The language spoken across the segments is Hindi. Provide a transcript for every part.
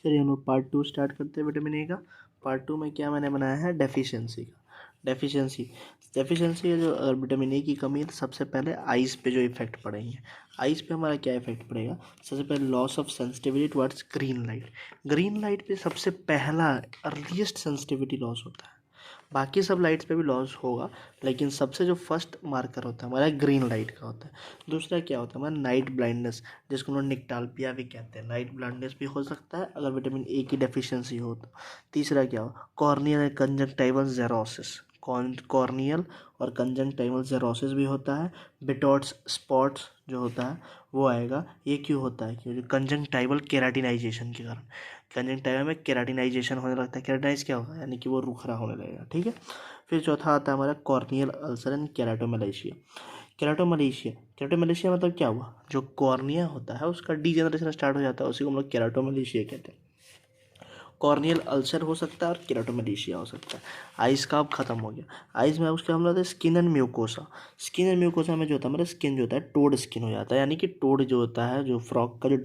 चलिए हम लोग पार्ट 2 स्टार्ट करते हैं विटामिन ए का। पार्ट 2 में क्या मैंने बनाया है, डेफिशिएंसी का। डेफिशिएंसी है जो अगर विटामिन ए की कमी है तो सबसे पहले आइज़ पे जो इफेक्ट पड़ेंगे। आइज़ पे हमारा क्या इफेक्ट पड़ेगा, सबसे पहले loss of sensitivity towards green light. Green light पे सबसे पहला अर्लीस्ट सेंसिटिविटी लॉस होता है। बाकी सब लाइट्स पे भी लॉस होगा, लेकिन सबसे जो फर्स्ट मार्कर होता है हमारा ग्रीन लाइट का होता है। दूसरा क्या होता है हमारा नाइट ब्लाइंडनेस, जिसको हम लोग निक्टाल्पिया भी कहते हैं। नाइट ब्लाइंडनेस भी हो सकता है अगर विटामिन ए की डेफिशिएंसी हो तो। तीसरा क्या हो, कॉर्नियल कंजंक्टिवल जेरोसिस। कॉर्नियल और कंजंक्टिवल जेरोसिस भी होता है। बिटॉट्स स्पॉट्स जो होता है वो आएगा। ये क्यों होता है, क्योंकि कंजंक्टिवल केराटिनाइजेशन के कारण। कंजंक्टिवा में केराटिनाइजेशन होने लगता है। केराटिनाइज क्या होगा, यानी कि वो रुखरा होने लगेगा। ठीक है। फिर चौथा आता है हमारा कॉर्नियल अल्सर एंड केराटोमलेशिया। केराटोमलेशिया मतलब क्या हुआ, जो कॉर्निया होता है उसका डीजेनरेशन स्टार्ट हो जाता है, उसी को हम लोग केराटोमलेशिया कहते हैं। कॉर्नियल अल्सर हो सकता है और केराटोमलेशिया हो सकता है। आइज का अब खत्म हो गया। आइज में उसके हम लोग skin and mucosa. Skin and mucosa में जो होता है हमारा स्किन जो होता है टोड स्किन हो जाता है, यानी कि टोड जो होता है, जो फ्रॉक का जो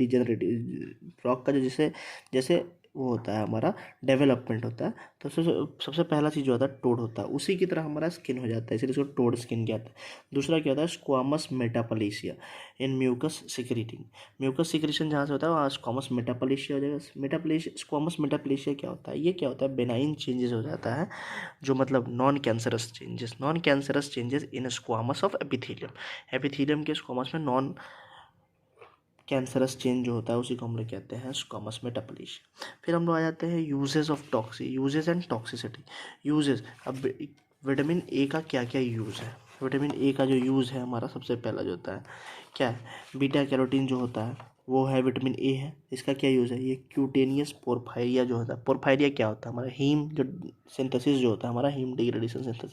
फ्रॉक का जो जैसे जैसे वो होता है हमारा डेवलपमेंट होता है, तो सबसे पहला चीज़ जो होता है टोड होता है, उसी की तरह हमारा स्किन हो जाता है, इसलिए इसको टोड स्किन कहते हैं। दूसरा क्या होता है स्क्वामस मेटाप्लेसिया इन म्यूकस सिक्रीटिंग। म्यूकस सिक्रीशन जहाँ से होता है वहाँ स्क्वामस मेटाप्लेशिया हो जाएगा। स्क्वामस मेटाप्लेशिया क्या होता है, ये क्या होता है बेनाइन चेंजेस हो जाता है, जो मतलब non cancerous changes in squamous of epithelium के स्क्वामस में नॉन कैंसरस चेंज जो होता है उसी को हम लोग कहते हैं स्क्वामस मेटाप्लेशिया। फिर हम लोग आ जाते हैं यूजेस एंड टॉक्सिसिटी। यूजेस, अब विटामिन ए का क्या क्या यूज़ है। विटामिन ए का जो यूज़ है हमारा सबसे पहला जो होता है क्या है, बीटा कैरोटीन जो होता है वो है विटामिन ए है। इसका क्या यूज़ है, ये क्यूटेनियस पोरफायरिया जो होता है। पोरफायरिया क्या होता है, हमारा हीम जो सिंथेसिस जो होता है हमारा हीम डिग्रेडेशन सिंथेसिस,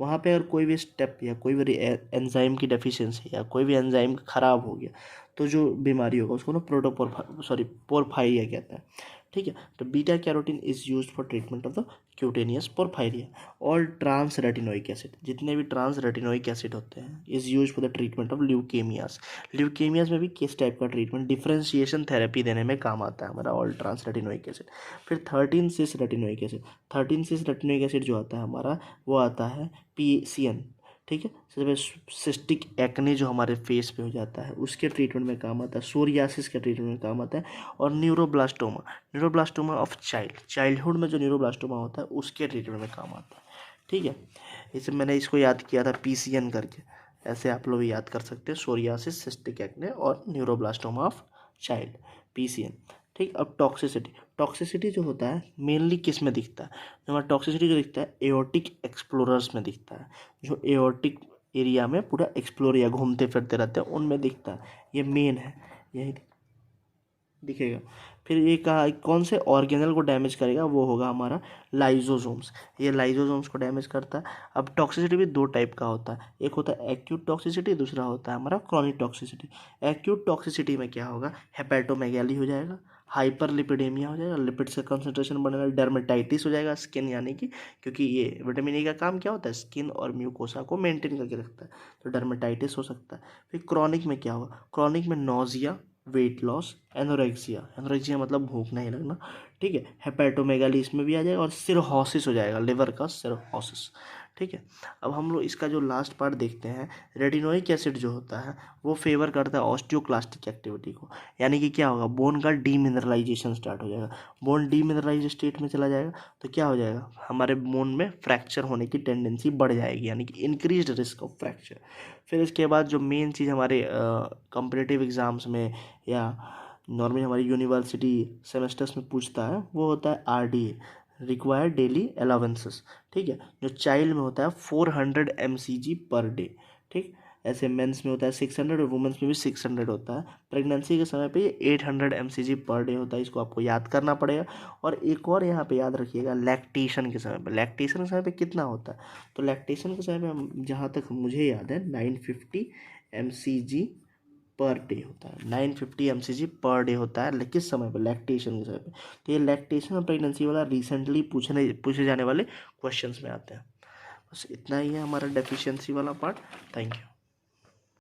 वहाँ पे अगर कोई भी स्टेप या कोई भी एंजाइम की डेफिशिएंसी या कोई भी एंजाइम खराब हो गया तो जो बीमारी होगा उसको ना पोरफायरिया कहते हैं। ठीक है। तो beta carotene is used for treatment of the cutaneous porphyria. All trans retinoic acid, जितने भी ट्रांस रेटिनोइक एसिड होते हैं is used for the treatment of leukemias में भी किस टाइप का ट्रीटमेंट, डिफरेंशिएशन थेरेपी देने में काम आता है हमारा ऑल ट्रांस रेटिनोइक एसिड। फिर 13 सिस रेटिनोइक एसिड। 13 सिस रेटिनोइक एसिड जो आता है हमारा वो आता है PCN। ठीक है। सबसे सिस्टिक एक्ने जो हमारे फेस पे हो जाता है उसके ट्रीटमेंट में काम आता है। सोरियासिस के ट्रीटमेंट में काम आता है। और न्यूरोब्लास्टोमा ऑफ चाइल्डहुड में जो न्यूरोब्लास्टोमा होता है उसके ट्रीटमेंट में काम आता है। ठीक है। इसे मैंने इसको याद किया था PCN करके, ऐसे आप लोग याद कर सकते हैं, सोरियासिस, सिस्टिक एक्ने और न्यूरोब्लास्टोमा ऑफ चाइल्ड, PCN। ठीक। अब टॉक्सिसिटी जो होता है मेनली किस में दिखता है, जो हमारा टॉक्सिसिटी जो दिखता है एओर्टिक एक्सप्लोरर्स में दिखता है, जो एओर्टिक एरिया में पूरा एक्सप्लोर या घूमते फिरते रहते हैं उनमें दिखता है। ये मेन है, यही दिखेगा। फिर ये कहा कौन से ऑर्गेनल को डैमेज करेगा, वो होगा हमारा लाइजोसोम्स। ये लाइजोसोम्स को डैमेज करता है। अब टॉक्सिसिटी भी दो टाइप का होता है, एक होता है एक्यूट टॉक्सिसिटी, दूसरा होता है हमारा क्रॉनिक टॉक्सिसिटी। एक्यूट टॉक्सिसिटी में क्या होगा, हेपेटोमेगाली हो जाएगा, हाइपरलिपिडेमिया हो जाएगा, लिपिड्स का कंसंट्रेशन बढ़ेगा, डर्मेटाइटिस हो जाएगा स्किन, यानी कि क्योंकि ये विटामिन ए का काम क्या होता है स्किन और म्यूकोसा को मेंटेन करके रखता है, तो डर्मेटाइटिस हो सकता है। फिर क्रॉनिक में क्या होगा, क्रॉनिक में नोजिया, वेट लॉस, एनोरेक्सिया मतलब भूख नहीं लगना। ठीक है। हेपेटोमेगाली इसमें भी आ जाएगा और सिरहोसिस हो जाएगा, लिवर का सिरहोसिस। ठीक है। अब हम लोग इसका जो लास्ट पार्ट देखते हैं, रेटिनोइक एसिड जो होता है वो फेवर करता है ऑस्टियोक्लास्टिक एक्टिविटी को, यानी कि क्या होगा बोन का डीमिनरलाइजेशन स्टार्ट हो जाएगा। बोन डीमिनरलाइज स्टेट में चला जाएगा तो क्या हो जाएगा, हमारे बोन में फ्रैक्चर होने की टेंडेंसी बढ़ जाएगी, यानी कि इंक्रीज्ड रिस्क ऑफ फ्रैक्चर। फिर इसके बाद जो मेन चीज़ हमारे कॉम्पिटिटिव एग्ज़ाम्स में या नॉर्मली हमारी यूनिवर्सिटी सेमेस्टर्स में पूछता है वो होता है RDA, रिक्वायर्ड डेली अलावेंसेस। ठीक है। जो चाइल्ड में होता है 400 mcg पर डे। ठीक। ऐसे मेंस में होता है 600 और वुमेंस में भी 600 होता है। प्रेगनेंसी के समय पे ये 800 mcg पर डे होता है, इसको आपको याद करना पड़ेगा। और एक और यहाँ पे याद रखिएगा, लैक्टेशन के समय पे कितना होता है, तो लैक्टेशन के समय पे जहाँ तक मुझे याद है 950 mcg पर डे होता है। 950 mcg पर डे होता है किस समय पे, लैक्टेशन के समय पे। तो ये लैक्टेशन और प्रेगनेंसी वाला रिसेंटली पूछे जाने वाले क्वेश्चंस में आते हैं। बस इतना ही है हमारा डेफिशिएंसी वाला पार्ट। Thank you.